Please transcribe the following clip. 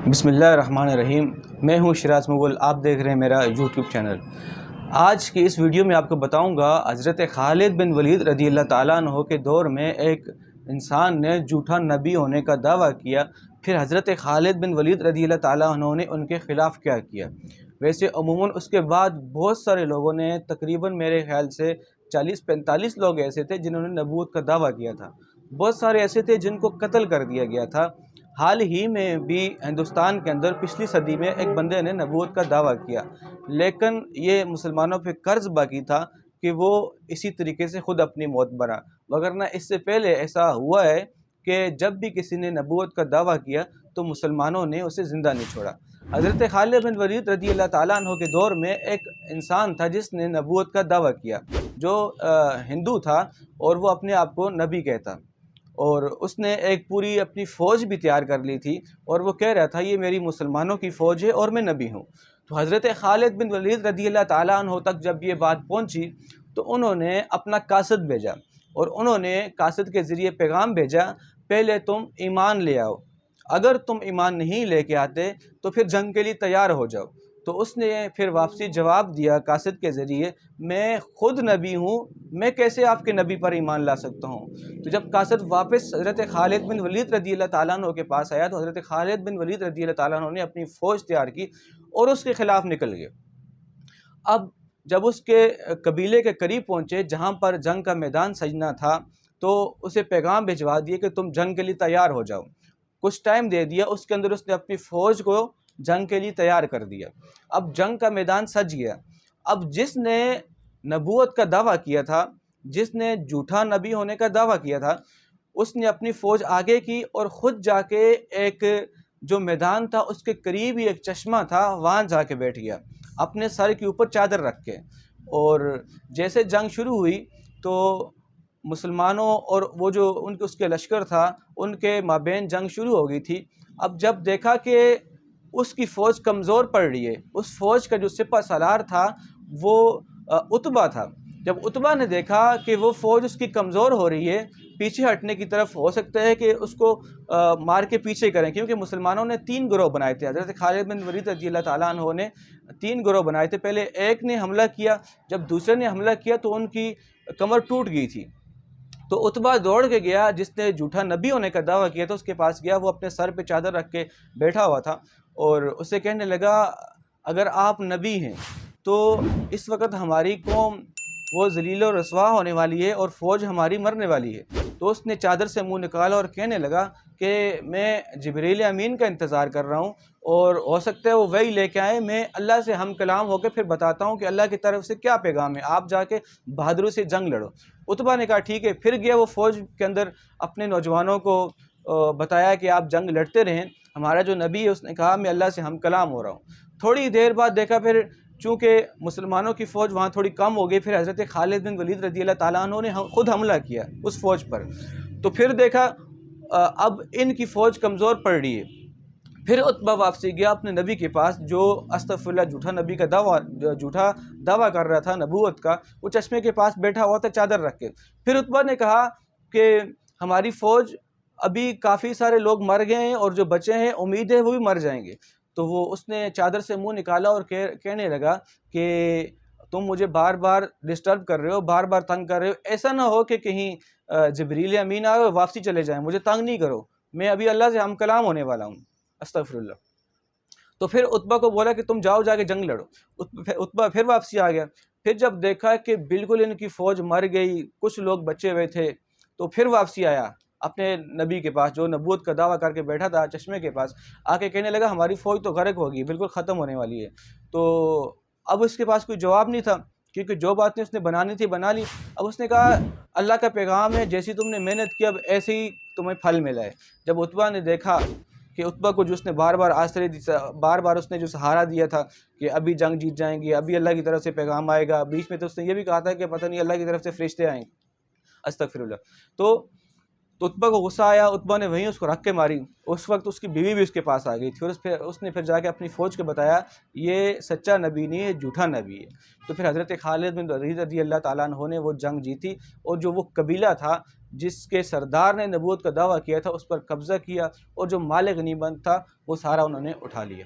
بسم اللہ الرحمن الرحیم۔ میں ہوں شراز مغل، آپ دیکھ رہے ہیں میرا یوٹیوب چینل۔ آج کی اس ویڈیو میں آپ کو بتاؤں گا حضرت خالد بن ولید رضی اللہ تعالیٰ عنہ کے دور میں ایک انسان نے جھوٹا نبی ہونے کا دعویٰ کیا، پھر حضرت خالد بن ولید رضی اللہ تعالیٰ عنہ نے ان کے خلاف کیا کیا۔ ویسے عموماً اس کے بعد بہت سارے لوگوں نے، تقریباً میرے خیال سے 40-45 لوگ ایسے تھے جنہوں نے نبوت کا دعویٰ کیا تھا۔ بہت سارے ایسے تھے جن کو قتل کر دیا گیا تھا۔ حال ہی میں بھی ہندوستان کے اندر پچھلی صدی میں ایک بندے نے نبوت کا دعویٰ کیا، لیکن یہ مسلمانوں پہ قرض باقی تھا کہ وہ اسی طریقے سے خود اپنی موت مرا، وگرنہ اس سے پہلے ایسا ہوا ہے کہ جب بھی کسی نے نبوت کا دعویٰ کیا تو مسلمانوں نے اسے زندہ نہیں چھوڑا۔ حضرت خالد بن ولید رضی اللہ تعالیٰ عنہ کے دور میں ایک انسان تھا جس نے نبوت کا دعویٰ کیا، جو ہندو تھا اور وہ اپنے آپ کو نبی کہتا، اور اس نے ایک پوری اپنی فوج بھی تیار کر لی تھی، اور وہ کہہ رہا تھا یہ میری مسلمانوں کی فوج ہے اور میں نبی ہوں۔ تو حضرت خالد بن ولید رضی اللہ تعالیٰ عنہ تک جب یہ بات پہنچی تو انہوں نے اپنا قاصد بھیجا، اور انہوں نے قاصد کے ذریعے پیغام بھیجا، پہلے تم ایمان لے آؤ، اگر تم ایمان نہیں لے کے آتے تو پھر جنگ کے لیے تیار ہو جاؤ۔ تو اس نے پھر واپسی جواب دیا قاصد کے ذریعے، میں خود نبی ہوں، میں کیسے آپ کے نبی پر ایمان لا سکتا ہوں۔ تو جب قاصد واپس حضرت خالد بن ولید رضی اللہ تعالیٰ عنہ کے پاس آیا تو حضرت خالد بن ولید رضی اللہ تعالیٰ عنہ نے اپنی فوج تیار کی اور اس کے خلاف نکل گئے۔ اب جب اس کے قبیلے کے قریب پہنچے جہاں پر جنگ کا میدان سجنا تھا تو اسے پیغام بھجوا دیے کہ تم جنگ کے لیے تیار ہو جاؤ۔ کچھ ٹائم دے دیا، اس کے اندر اس نے اپنی فوج کو جنگ کے لیے تیار کر دیا۔ اب جنگ کا میدان سج گیا۔ اب جس نے نبوت کا دعویٰ کیا تھا، جس نے جھوٹا نبی ہونے کا دعویٰ کیا تھا، اس نے اپنی فوج آگے کی اور خود جا کے ایک جو میدان تھا اس کے قریب ہی ایک چشمہ تھا، وہاں جا کے بیٹھ گیا اپنے سر کے اوپر چادر رکھ کے۔ اور جیسے جنگ شروع ہوئی تو مسلمانوں اور وہ جو اس کے لشکر تھا ان کے مابین جنگ شروع ہو گئی تھی۔ اب جب دیکھا کہ اس کی فوج کمزور پڑ رہی ہے، اس فوج کا جو سپہ سالار تھا وہ عتبہ تھا، جب عتبہ نے دیکھا کہ وہ فوج اس کی کمزور ہو رہی ہے، پیچھے ہٹنے کی طرف ہو سکتا ہے کہ اس کو مار کے پیچھے کریں، کیونکہ مسلمانوں نے 3 گروہ بنائے تھے۔ حضرت خالد بن ولید رضی اللہ تعالیٰ عنہ نے 3 گروہ بنائے تھے۔ پہلے ایک نے حملہ کیا، جب دوسرے نے حملہ کیا تو ان کی کمر ٹوٹ گئی تھی، تو عتبہ دوڑ کے گیا، جس نے جھوٹا نبی ہونے کا دعویٰ کیا تھا اس کے پاس گیا، وہ اپنے سر پہ چادر رکھ کے بیٹھا ہوا تھا، اور اسے کہنے لگا اگر آپ نبی ہیں تو اس وقت ہماری قوم وہ ذلیل و رسوا ہونے والی ہے اور فوج ہماری مرنے والی ہے۔ تو اس نے چادر سے منہ نکالا اور کہنے لگا کہ میں جبریل امین کا انتظار کر رہا ہوں، اور ہو سکتا ہے وہ وہی لے کے آئے، میں اللہ سے ہم کلام ہو کے پھر بتاتا ہوں کہ اللہ کی طرف سے کیا پیغام ہے، آپ جا کے بہادری سے جنگ لڑو۔ عتبہ نے کہا ٹھیک ہے، پھر گیا وہ فوج کے اندر اپنے نوجوانوں کو بتایا کہ آپ جنگ لڑتے رہیں، ہمارا جو نبی ہے اس نے کہا میں اللہ سے ہم کلام ہو رہا ہوں۔ تھوڑی دیر بعد دیکھا پھر چونکہ مسلمانوں کی فوج وہاں تھوڑی کم ہو گئی، پھر حضرت خالد بن ولید رضی اللہ تعالیٰ عنہ نے خود حملہ کیا اس فوج پر۔ تو پھر دیکھا اب ان کی فوج کمزور پڑ رہی ہے، پھر عتبہ واپسی گیا اپنے نبی کے پاس، جو استغفراللہ جھوٹا نبی کا جھوٹا دعویٰ کر رہا تھا نبوت کا، وہ چشمے کے پاس بیٹھا ہوا تھا چادر رکھ کے۔ پھر عتبہ نے کہا کہ ہماری فوج ابھی کافی سارے لوگ مر گئے ہیں اور جو بچے ہیں امید ہے وہ بھی مر جائیں گے۔ تو وہ اس نے چادر سے منہ نکالا اور کہنے لگا کہ تم مجھے بار بار ڈسٹرب کر رہے ہو، بار بار تنگ کر رہے ہو، ایسا نہ ہو کہ کہیں جبریل امین آئے اور واپسی چلے جائیں، مجھے تنگ نہیں کرو، میں ابھی اللہ سے ہم کلام ہونے والا ہوں، استغفراللہ۔ تو پھر عتبہ کو بولا کہ تم جاؤ جا کے جنگ لڑو۔ عتبہ پھر واپسی آ گیا، پھر جب دیکھا کہ بالکل ان کی فوج مر گئی، کچھ لوگ بچے ہوئے تھے، تو پھر واپسی آیا اپنے نبی کے پاس جو نبوت کا دعویٰ کر کے بیٹھا تھا چشمے کے پاس، آ کے کہنے لگا ہماری فوج تو غرق ہوگی، بالکل ختم ہونے والی ہے۔ تو اب اس کے پاس کوئی جواب نہیں تھا، کیونکہ جو باتیں اس نے بنانی تھی بنا لی۔ اب اس نے کہا اللہ کا پیغام ہے، جیسی تم نے محنت کی اب ایسے ہی تمہیں پھل ملا ہے۔ جب عتبہ نے دیکھا کہ عتبہ کو جو اس نے بار بار اس نے جو سہارا دیا تھا کہ ابھی جنگ جیت جائیں گے، ابھی اللہ کی طرف سے پیغام آئے گا، بیچ میں تو اس نے یہ بھی کہا تھا کہ پتہ نہیں اللہ کی طرف سے فرشتے آئیں گے، استغفراللہ۔ تو تو عتبہ کو غصہ آیا، عتبہ نے وہیں اس کو رکھ کے ماری۔ اس وقت اس کی بیوی بھی اس کے پاس آ گئی تھی، اور اس نے پھر جا کے اپنی فوج کو بتایا یہ سچا نبی نہیں ہے، جھوٹا نبی ہے۔ تو پھر حضرت خالد بن ولید رضی اللہ تعالیٰ عنہ نے وہ جنگ جیتی، اور جو وہ قبیلہ تھا جس کے سردار نے نبوت کا دعویٰ کیا تھا اس پر قبضہ کیا، اور جو مال غنیمت تھا وہ سارا انہوں نے اٹھا لیا۔